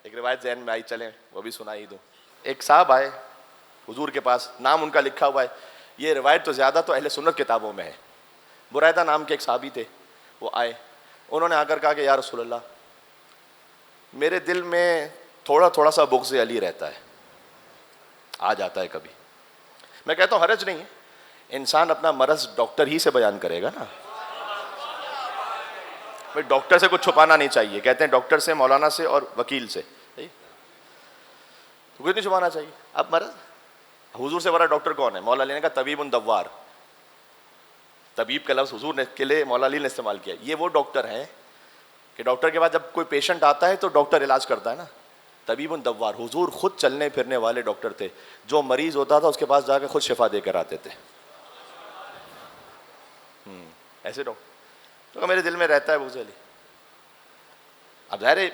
ایک روایت ذہن میں آئی، چلیں وہ بھی سنا ہی دوں. ایک صاحب آئے حضور کے پاس، نام ان کا لکھا ہوا ہے، یہ روایت تو زیادہ تو اہل سنت کتابوں میں ہے. برائدہ نام کے ایک صحابی تھے، وہ آئے، انہوں نے آ کر کہا کہ یا رسول اللہ میرے دل میں تھوڑا تھوڑا سا بغض علی رہتا ہے، آ جاتا ہے کبھی. میں کہتا ہوں حرج نہیں ہے، انسان اپنا مرض ڈاکٹر ہی سے بیان کرے گا نا. بھائی ڈاکٹر سے کچھ چھپانا نہیں چاہیے، کہتے ہیں ڈاکٹر سے، مولانا سے اور وکیل سے کچھ نہیں چھپانا چاہیے. اب مرض حضور سے بڑا ڈاکٹر کون ہے؟ مولا علی نے کہا طبیب دوار. طبیب کا لفظ حضور نے کے لیے مولا علی نے استعمال کیا. یہ وہ ڈاکٹر ہیں کہ ڈاکٹر کے بعد جب کوئی پیشنٹ آتا ہے تو ڈاکٹر علاج کرتا ہے نا. طبیب دوار، حضور خود چلنے پھرنے والے ڈاکٹر تھے، جو مریض ہوتا تھا اس کے پاس جا کے خود شفا دے کر آتے تھے. ایسے ڈاکٹر تو میرے دل میں رہتا ہے بغض علی. اب ظاہر ہے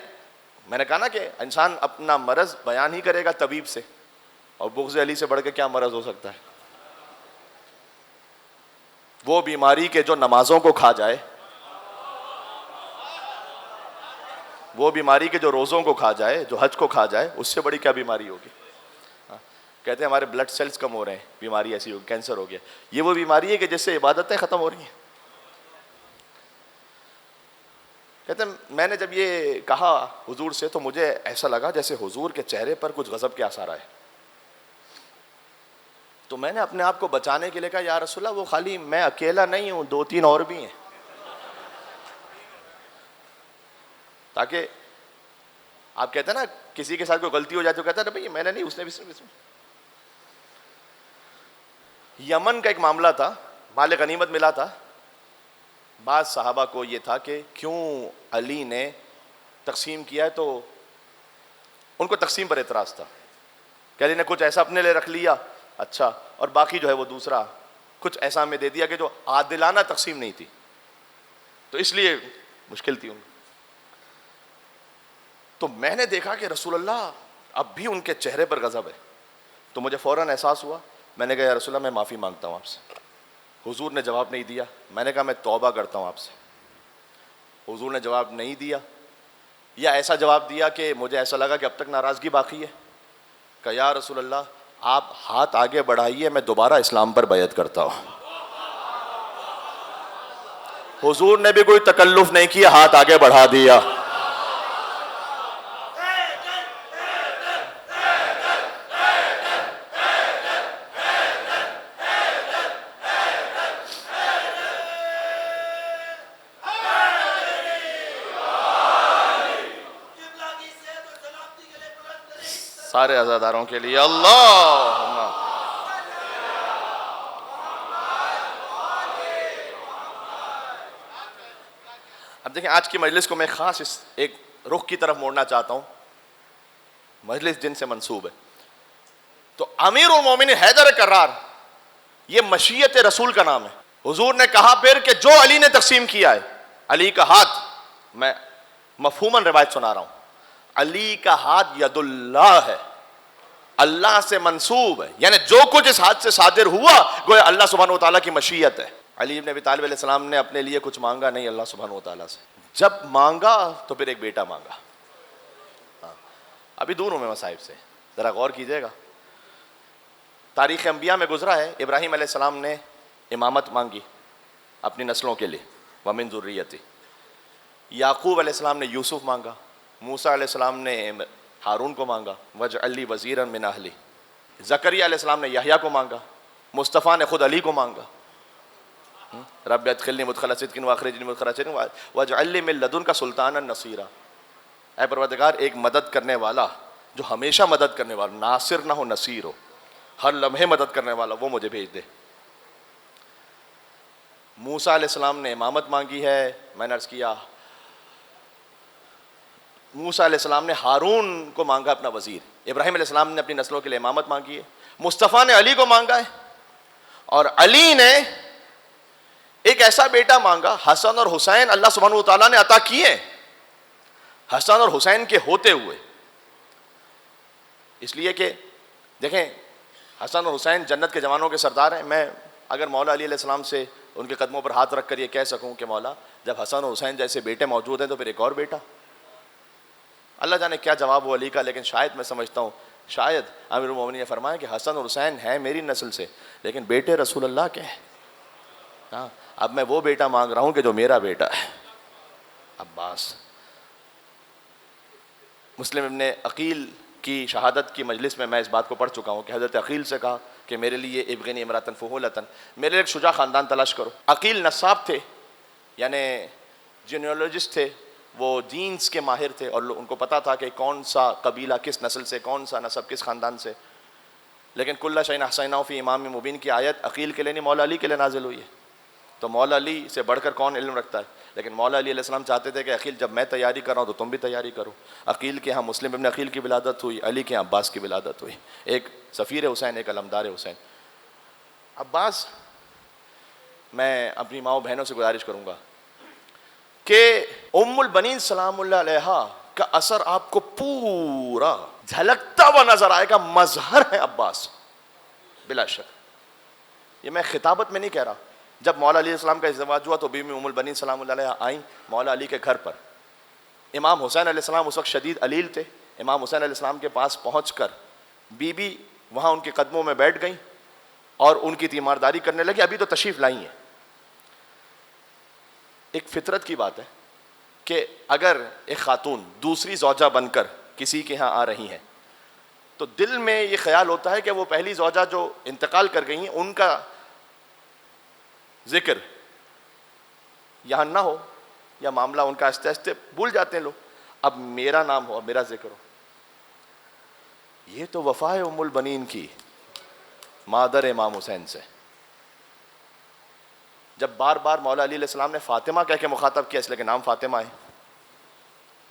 میں نے کہا نا کہ انسان اپنا مرض بیان ہی کرے گا طبیب سے، اور بغض علی سے بڑھ کے کیا مرض ہو سکتا ہے؟ وہ بیماری کے جو نمازوں کو کھا جائے، وہ بیماری کے جو روزوں کو کھا جائے، جو حج کو کھا جائے، اس سے بڑی کیا بیماری ہوگی؟ کہتے ہیں ہمارے بلڈ سیلز کم ہو رہے ہیں، بیماری ایسی ہو، کینسر ہو گیا. یہ وہ بیماری ہے کہ جس سے عبادتیں ختم ہو رہی ہیں. کہتے ہیں میں نے جب یہ کہا حضور سے تو مجھے ایسا لگا جیسے حضور کے چہرے پر کچھ غضب کے آثار آئے. تو میں نے اپنے آپ کو بچانے کے لیے کہا یا رسول اللہ وہ خالی میں اکیلا نہیں ہوں، 2-3 اور بھی ہیں. تاکہ آپ کہتے ہیں نا کسی کے ساتھ کوئی غلطی ہو جائے تو کہتا ہے بھائی میں نے نہیں، اس نے بھی. یمن کا ایک معاملہ تھا، مال غنیمت ملا تھا. بعض صحابہ کو یہ تھا کہ کیوں علی نے تقسیم کیا ہے، تو ان کو تقسیم پر اعتراض تھا کہ علی نے کچھ ایسا اپنے لئے رکھ لیا اچھا، اور باقی جو ہے وہ دوسرا کچھ ایسا ہمیں دے دیا کہ جو عادلانہ تقسیم نہیں تھی، تو اس لیے مشکل تھی ان. تو میں نے دیکھا کہ رسول اللہ اب بھی ان کے چہرے پر غضب ہے، تو مجھے فوراً احساس ہوا. میں نے کہا یا رسول اللہ میں معافی مانگتا ہوں آپ سے. حضور نے جواب نہیں دیا. میں نے کہا میں توبہ کرتا ہوں آپ سے. حضور نے جواب نہیں دیا، یا ایسا جواب دیا کہ مجھے ایسا لگا کہ اب تک ناراضگی باقی ہے. کہ یا رسول اللہ آپ ہاتھ آگے بڑھائیے، میں دوبارہ اسلام پر بیعت کرتا ہوں. حضور نے بھی کوئی تکلف نہیں کیا، ہاتھ آگے بڑھا دیا. سارے عزاداروں کے لیے اللہ. اب دیکھیں آج کی مجلس کو میں خاص اس ایک رخ کی طرف موڑنا چاہتا ہوں. مجلس جن سے منسوب ہے تو امیر المومنین حیدر کرار، یہ مشیت رسول کا نام ہے. حضور نے کہا پھر کہ جو علی نے تقسیم کیا ہے، علی کا ہاتھ، میں مفہوماً روایت سنا رہا ہوں، علی کا ہاتھ ید اللہ ہے، اللہ سے منسوب ہے. یعنی جو کچھ اس ہاتھ سے صادر ہوا گویا اللہ سبحانہ و تعالیٰ کی مشیت ہے. علی بن ابی طالب علیہ السلام نے اپنے لیے کچھ مانگا نہیں اللہ سبحانہ و تعالیٰ سے. جب مانگا تو پھر ایک بیٹا مانگا. ابھی دور ہوں میں مصائب سے، ذرا غور کیجئے گا. تاریخ انبیاء میں گزرا ہے ابراہیم علیہ السلام نے امامت مانگی اپنی نسلوں کے لیے، ومن ذریتی. یعقوب علیہ السلام نے یوسف مانگا. موسیٰ علیہ السلام نے ہارون کو مانگا، وجعل لی وزیرا من اہلی. زکریا علیہ السلام نے یحییٰ کو مانگا. مصطفیٰ نے خود علی کو مانگا، رب ادخلنی مدخل صدق واخرجنی مدخل صدق واجعل لی من لدنک سلطانا نصیرا. اے پروردگار ایک مدد کرنے والا جو ہمیشہ مدد کرنے والا، ناصر نہ ہو نصیر ہو، ہر لمحے مدد کرنے والا، وہ مجھے بھیج دے. موسیٰ علیہ السلام نے امامت مانگی ہے، میں نے عرض کیا. موسیٰ علیہ السلام نے ہارون کو مانگا اپنا وزیر. ابراہیم علیہ السلام نے اپنی نسلوں کے لیے امامت مانگی ہے. مصطفیٰ نے علی کو مانگا ہے، اور علی نے ایک ایسا بیٹا مانگا. حسن اور حسین اللہ سبحانہ و تعالیٰ نے عطا کیے، حسن اور حسین کے ہوتے ہوئے. اس لیے کہ دیکھیں حسن اور حسین جنت کے جوانوں کے سردار ہیں. میں اگر مولا علی علیہ السلام سے ان کے قدموں پر ہاتھ رکھ کر یہ کہہ سکوں کہ مولا جب حسن اور حسین جیسے بیٹے موجود ہیں تو پھر ایک اور بیٹا. اللہ جانے کیا جواب ہو علی کا، لیکن شاید میں سمجھتا ہوں شاید امیر المومنین نے فرمایا کہ حسن اور حسین ہیں میری نسل سے لیکن بیٹے رسول اللہ کے ہیں. ہاں اب میں وہ بیٹا مانگ رہا ہوں کہ جو میرا بیٹا ہے، عباس. مسلم ابن عقیل کی شہادت کی مجلس میں اس بات کو پڑھ چکا ہوں کہ حضرت عقیل سے کہا کہ میرے لیے ابغنی امراتن فہولتن، میرے لیے ایک شجاع خاندان تلاش کرو. عقیل نصاب تھے، یعنی جینیالوجسٹ تھے، وہ جینز کے ماہر تھے اور ان کو پتا تھا کہ کون سا قبیلہ کس نسل سے، کون سا نسب کس خاندان سے. لیکن کل شیء احصیناہ فی امام مبین کی آیت عقیل کے لیے نہیں، مولا علی کے لیے نازل ہوئی ہے. تو مولا علی سے بڑھ کر کون علم رکھتا ہے؟ لیکن مولا علی علیہ السلام چاہتے تھے کہ عقیل جب میں تیاری کر رہا ہوں تو تم بھی تیاری کرو. عقیل کے ہاں مسلم ابن عقیل کی ولادت ہوئی، علی کے ہاں عباس کی ولادت ہوئی. ایک سفیر حسین، ایک علمدار حسین. عباس، میں اپنی ماؤں بہنوں سے گزارش کروں گا کہ ام البنین سلام اللہ علیہا کا اثر آپ کو پورا جھلکتا ہوا نظر آئے گا. مظہر ہے عباس بلا شک. یہ میں خطابت میں نہیں کہہ رہا. جب مولا علیہ السلام کا ازدواج ہوا تو بیوی ام البنین سلام اللہ علیہا آئیں مولا علی کے گھر پر. امام حسین علیہ السلام اس وقت شدید علیل تھے. امام حسین علیہ السلام کے پاس پہنچ کر بی وہاں ان کے قدموں میں بیٹھ گئیں اور ان کی تیمارداری کرنے لگی. ابھی تو تشریف لائی ہیں. ایک فطرت کی بات ہے کہ اگر ایک خاتون دوسری زوجہ بن کر کسی کے ہاں آ رہی ہیں تو دل میں یہ خیال ہوتا ہے کہ وہ پہلی زوجہ جو انتقال کر گئی ہیں ان کا ذکر یہاں نہ ہو، یا معاملہ ان کا آہستہ آہستہ بھول جاتے ہیں لوگ. اب میرا نام ہو، اب میرا ذکر ہو. یہ تو وفا ہے ام البنین کی مادر امام حسین سے. جب بار بار مولا علی علیہ السلام نے فاطمہ کہہ کے مخاطب کیا، اس لیے کہ نام فاطمہ ہے،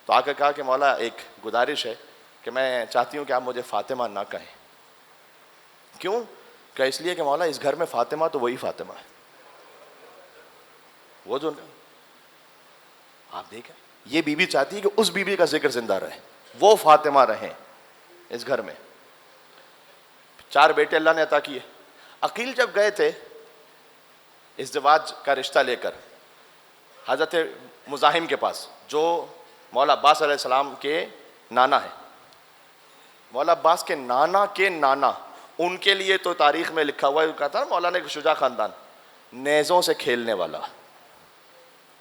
تو آ کر کہا کہ مولا ایک گزارش ہے کہ میں چاہتی ہوں کہ آپ مجھے فاطمہ نہ کہیں. کیوں؟ کہ اس لیے کہ مولا اس گھر میں فاطمہ تو وہی فاطمہ ہے، وہ جو آپ دیکھیں یہ بی بی چاہتی ہے کہ اس بی بی کا ذکر زندہ رہے، وہ فاطمہ رہیں اس گھر میں. 4 بیٹے اللہ نے عطا کیے. عقیل جب گئے تھے ازدواج کا رشتہ لے کر حضرت مزاحم کے پاس، جو مولا عباس علیہ السلام کے نانا ہے، مولا عباس کے نانا ان کے لیے تو تاریخ میں لکھا ہوا ہے، کہا تھا مولا نے شجاع خاندان، نیزوں سے کھیلنے والا.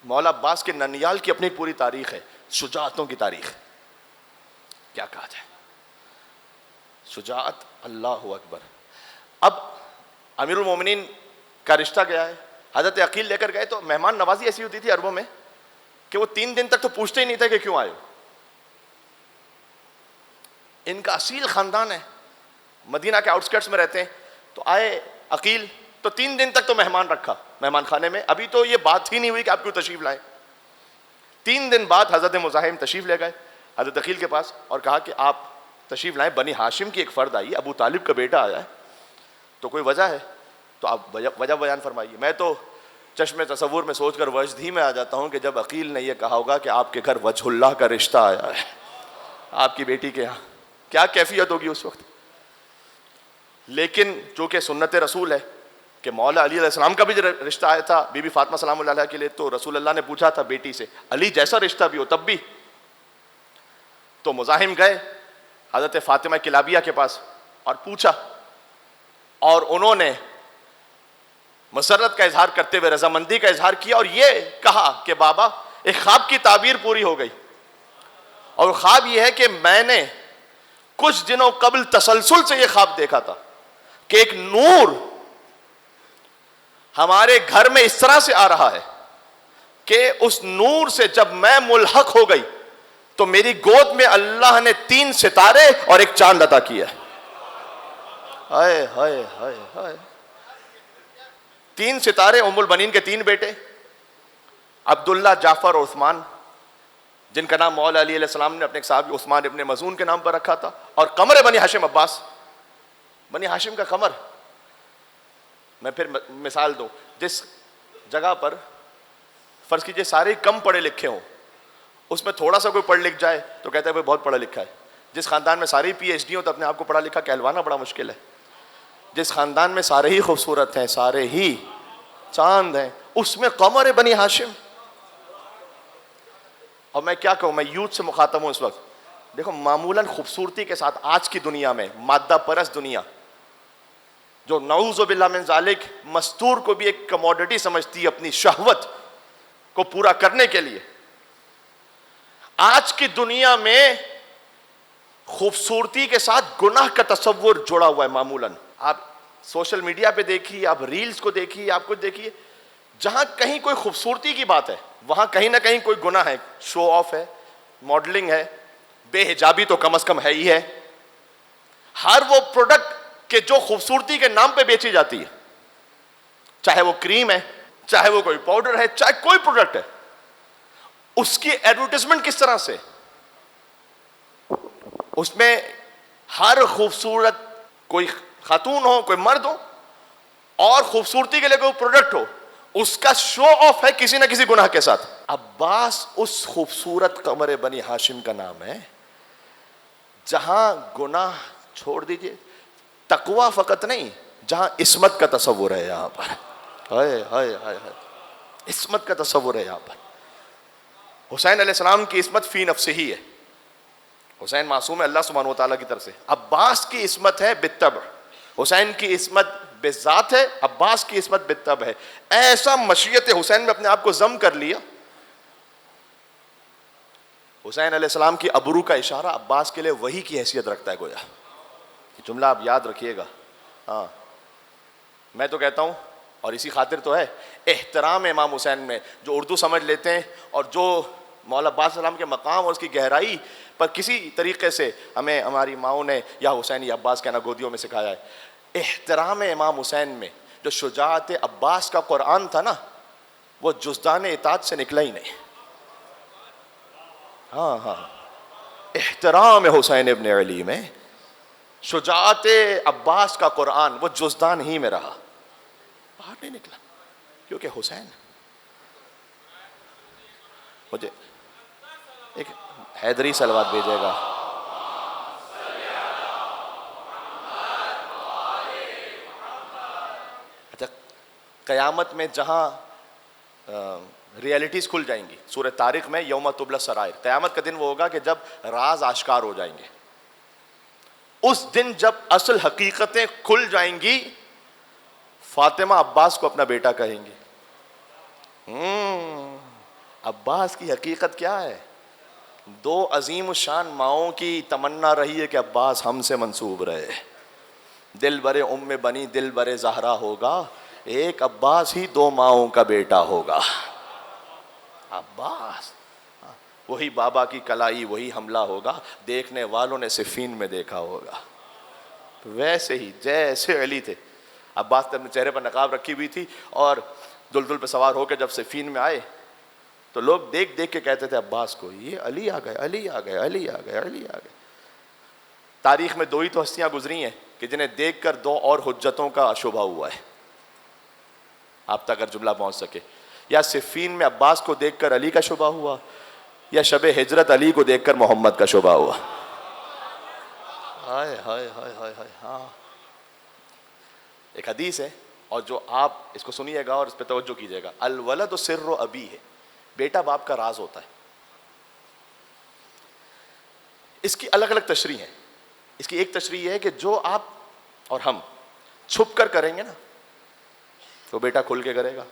مولا عباس کے ننیال کی اپنی پوری تاریخ ہے، شجاعتوں کی تاریخ. کیا کہا جائے، شجاعت، اللہ اکبر. اب امیر المومنین کا رشتہ گیا ہے، حضرت عقیل لے کر گئے تو مہمان نوازی ایسی ہوتی تھی عربوں میں کہ وہ 3 دن تک تو پوچھتے ہی نہیں تھے کہ کیوں آئے ہو. ان کا اصیل خاندان ہے، مدینہ کے آؤٹسکرٹس میں رہتے ہیں. تو آئے عقیل تو 3 دن تک تو مہمان رکھا مہمان خانے میں. ابھی تو یہ بات ہی نہیں ہوئی کہ آپ کیوں تشریف لائیں. 3 دن بعد حضرت مزاحم تشریف لے گئے حضرت عقیل کے پاس اور کہا کہ آپ تشریف لائیں، بنی ہاشم کی ایک فرد آئی، ابو طالب کا بیٹا آیا ہے، تو کوئی وجہ ہے تو آپ وجہ بیان فرمائیے. میں تو چشم تصور میں سوچ کر وجدی میں آ جاتا ہوں کہ جب عقیل نے یہ کہا ہوگا کہ آپ کے گھر وجہ اللہ کا رشتہ آیا ہے آپ کی بیٹی کے یہاں، کیا کیفیت ہوگی اس وقت. لیکن چونکہ سنت رسول ہے کہ مولا علی علیہ السلام کا بھی رشتہ آیا تھا بی بی فاطمہ سلام اللہ علیہ کے لیے، تو رسول اللہ نے پوچھا تھا بیٹی سے علی جیسا رشتہ بھی ہو تب بھی. تو مزاحم گئے حضرت فاطمہ کلابیہ کے پاس اور پوچھا، اور انہوں نے مسرت کا اظہار کرتے ہوئے رضامندی کا اظہار کیا اور یہ کہا کہ بابا ایک خواب کی تعبیر پوری ہو گئی، اور خواب یہ ہے کہ میں نے کچھ دنوں قبل تسلسل سے یہ خواب دیکھا تھا کہ ایک نور ہمارے گھر میں اس طرح سے آ رہا ہے کہ اس نور سے جب میں ملحق ہو گئی تو میری گود میں اللہ نے 3 ستارے اور ایک چاند عطا کیا. ہائے ہائے ہائے ہائے. 3 ستارے، ام البنین کے 3 بیٹے عبداللہ، جعفر اور عثمان، جن کا نام مولا علی علیہ السلام نے اپنے ایک صحابی عثمان ابن مظعون کے نام پر رکھا تھا، اور قمر بنی ہاشم عباس، بنی ہاشم کا قمر. میں پھر مثال دوں، جس جگہ پر فرض کیجئے سارے کم پڑھے لکھے ہوں، اس میں تھوڑا سا کوئی پڑھ لکھ جائے تو کہتے ہیں وہ بہت پڑھا لکھا ہے. جس خاندان میں ساری پی ایچ ڈی ہوں تو اپنے آپ کو پڑھا لکھا کہلوانا بڑا مشکل ہے. جس خاندان میں سارے ہی خوبصورت ہیں، سارے ہی چاند ہیں، اس میں قمر بنی ہاشم. اور میں کیا کہوں، میں یوتھ سے مخاطب ہوں اس وقت. دیکھو معمولاً خوبصورتی کے ساتھ آج کی دنیا میں مادہ پرست دنیا جو نعوذ باللہ من ذالک مستور کو بھی ایک کموڈٹی سمجھتی ہے اپنی شہوت کو پورا کرنے کے لیے، آج کی دنیا میں خوبصورتی کے ساتھ گناہ کا تصور جڑا ہوا ہے معمولاً. آپ سوشل میڈیا پہ دیکھیے، آپ ریلز کو دیکھیے، آپ کچھ دیکھیے، جہاں کہیں کوئی خوبصورتی کی بات ہے وہاں کہیں نہ کہیں کوئی گناہ ہے، شو آف ہے، ماڈلنگ ہے، بے حجابی تو کم از کم ہے ہی ہے. ہر وہ پروڈکٹ کہ جو خوبصورتی کے نام پہ بیچی جاتی ہے، چاہے وہ کریم ہے، چاہے وہ کوئی پاؤڈر ہے، چاہے کوئی پروڈکٹ ہے، اس کی ایڈورٹیزمنٹ کس طرح سے، اس میں ہر خوبصورت کوئی خاتون ہو، کوئی مرد ہو، اور خوبصورتی کے لیے کوئی پروڈکٹ ہو، اس کا شو آف ہے کسی نہ کسی گناہ کے ساتھ. عباس اس خوبصورت قمر بنی ہاشم کا نام ہے جہاں گناہ چھوڑ دیجئے، تقوی فقط نہیں، جہاں عصمت کا تصور ہے یہاں پر. ہائے ہائے ہائے ہائے، عصمت کا تصور ہے یہاں پر. حسین علیہ السلام کی عصمت فی نفسہ ہی ہے، حسین معصوم ہے اللہ سبحانہ وتعالیٰ کی طرف سے. عباس کی عصمت ہے بالطبع، حسین کی عصمت بذات ہے، عباس کی عصمت بالطبع ہے. ایسا مشیت حسین میں اپنے آپ کو ضم کر لیا. حسین علیہ السلام کی ابرو کا اشارہ عباس کے لیے وحی کی حیثیت رکھتا ہے گویا. یہ جملہ آپ یاد رکھیے گا. ہاں میں تو کہتا ہوں، اور اسی خاطر تو ہے احترام امام حسین میں، جو اردو سمجھ لیتے ہیں اور جو مولا عباس السلام کے مقام اور اس کی گہرائی پر کسی طریقے سے ہمیں ہماری ماؤں نے یا حسین یا عباس کہنا گودیوں میں سکھایا ہے. احترام امام حسین میں جو شجاعت عباس کا قرآن تھا نا، وہ جزدان اطاعت سے نکلا ہی نہیں. ہاں ہاں، احترام حسین ابن علی میں شجاعت عباس کا قرآن وہ جزدان ہی میں رہا، باہر نہیں نکلا. کیونکہ حسین، مجھے ایک حیدری صلوات بھیجے گا. اچھا، قیامت میں جہاں ریالٹیز کھل جائیں گی، سورہ طارق میں یوم تبلی السرائر، قیامت کا دن وہ ہوگا کہ جب راز آشکار ہو جائیں گے. اس دن جب اصل حقیقتیں کھل جائیں گی، فاطمہ عباس کو اپنا بیٹا کہیں گی. عباس کی حقیقت کیا ہے؟ دو عظیم الشان ماؤں کی تمنا رہی ہے کہ عباس ہم سے منسوب رہے. دل برے ام بنی دل برے زہرا ہوگا، ایک عباس ہی دو ماؤں کا بیٹا ہوگا. عباس، وہی بابا کی کلائی وہی حملہ ہوگا، دیکھنے والوں نے صفین میں دیکھا ہوگا. ویسے ہی جیسے علی تھے، عباس نے اپنے چہرے پر نقاب رکھی ہوئی تھی اور دلدل پہ سوار ہو کے جب صفین میں آئے تو لوگ دیکھ دیکھ کے کہتے تھے عباس کو، یہ علی آ گئے، علی آ گئے، علی آ گئے، علی آ گئے. تاریخ میں دو ہی تو ہستیاں گزری ہیں کہ جنہیں دیکھ کر دو اور حجتوں کا شبہ ہوا ہے. آپ تک اگر جملہ پہنچ سکے، یا صفین میں عباس کو دیکھ کر علی کا شبہ ہوا، یا شب ہجرت علی کو دیکھ کر محمد کا شبہ ہوا. ہائے ہائے ہائے ہائے ہائے. ہاں ایک حدیث ہے، اور جو آپ اس کو سنیے گا اور اس پہ توجہ کیجیے گا، الولد سر ابی ہے، بیٹا باپ کا راز ہوتا ہے. اس کی الگ الگ تشریح ہے. اس کی ایک تشریح ہے کہ جو آپ اور ہم چھپ کر کریں گے نا، تو بیٹا کھل کے کرے گا.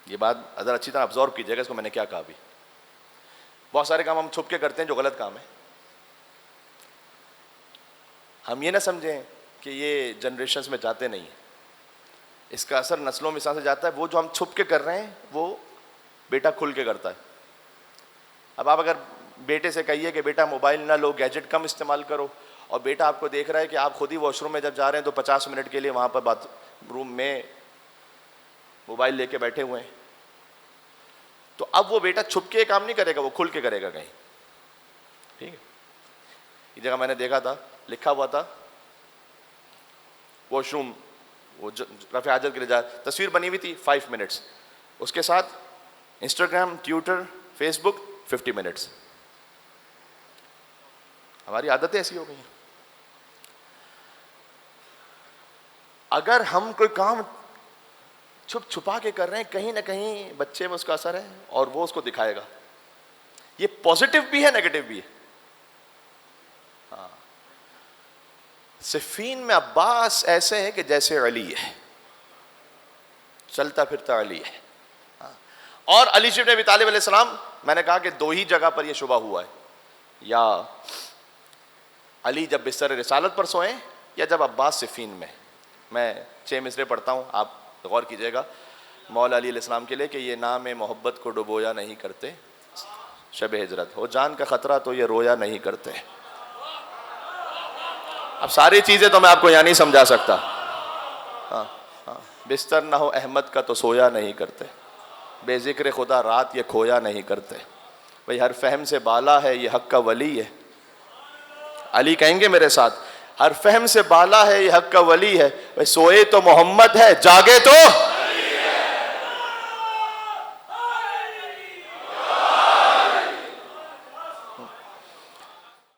یہ بات اگر اچھی طرح ابزارو کیجیے گا اس کو میں نے کیا کہا ابھی. بہت سارے کام ہم چھپ کے کرتے ہیں جو غلط کام ہے. ہم یہ نہ سمجھیں کہ یہ جنریشنز میں جاتے نہیں ہیں، اس کا اثر نسلوں میں سے جاتا ہے. وہ جو ہم چھپ کے کر رہے ہیں وہ بیٹا کھل کے کرتا ہے. اب آپ اگر بیٹے سے کہیے کہ بیٹا موبائل نہ لو، گیجٹ کم استعمال کرو، اور بیٹا آپ کو دیکھ رہا ہے کہ آپ خود ہی واش روم میں جب جا رہے ہیں تو 50 منٹ کے لیے وہاں پر باتھ روم میں موبائل لے کے بیٹھے ہوئے ہیں، تو اب وہ بیٹا چھپ کے کام نہیں کرے گا، وہ کھل کے کرے گا کہیں. ٹھیک ہے. یہ جگہ میں نے دیکھا تھا لکھا ہوا تھا واش روم، وہ رفع حاجت کے لیے جا، تصویر بنی ہوئی تھی 5 منٹس، اس کے ساتھ انسٹاگرام، ٹویٹر، فیس بک 50 منٹس. ہماری عادتیں ایسی ہو گئی ہیں. اگر ہم کوئی کام چھپ چھپا کے کر رہے ہیں، کہیں نہ کہیں بچے میں اس کا اثر ہے اور وہ اس کو دکھائے گا. یہ پازیٹو بھی ہے نیگیٹو بھی ہے. ہاں صفین میں عباس ایسے ہیں کہ جیسے علی ہے, چلتا پھرتا علی ہے. اور علی بن ابی طالب علیہ السلام, میں نے کہا کہ دو ہی جگہ پر یہ شبہ ہوا ہے, یا علی جب بستر رسالت پر سوئیں یا جب عباس صفین میں. میں 6 مصرے پڑھتا ہوں, آپ غور کیجئے گا مولا علی علیہ السلام کے لیے کہ یہ نام محبت کو ڈبویا نہیں کرتے شب ہجرت, ہو جان کا خطرہ تو یہ رویا نہیں کرتے. اب ساری چیزیں تو میں آپ کو یہاں نہیں سمجھا سکتا. بستر نہ ہو احمد کا تو سویا نہیں کرتے, بے ذکر خدا رات یہ کھویا نہیں کرتے. بھئی ہر فہم سے بالا ہے یہ حق کا ولی ہے. علی کہیں گے میرے ساتھ, ہر فہم سے بالا ہے یہ حق کا ولی ہے. بھئی سوئے تو محمد ہے, جاگے تو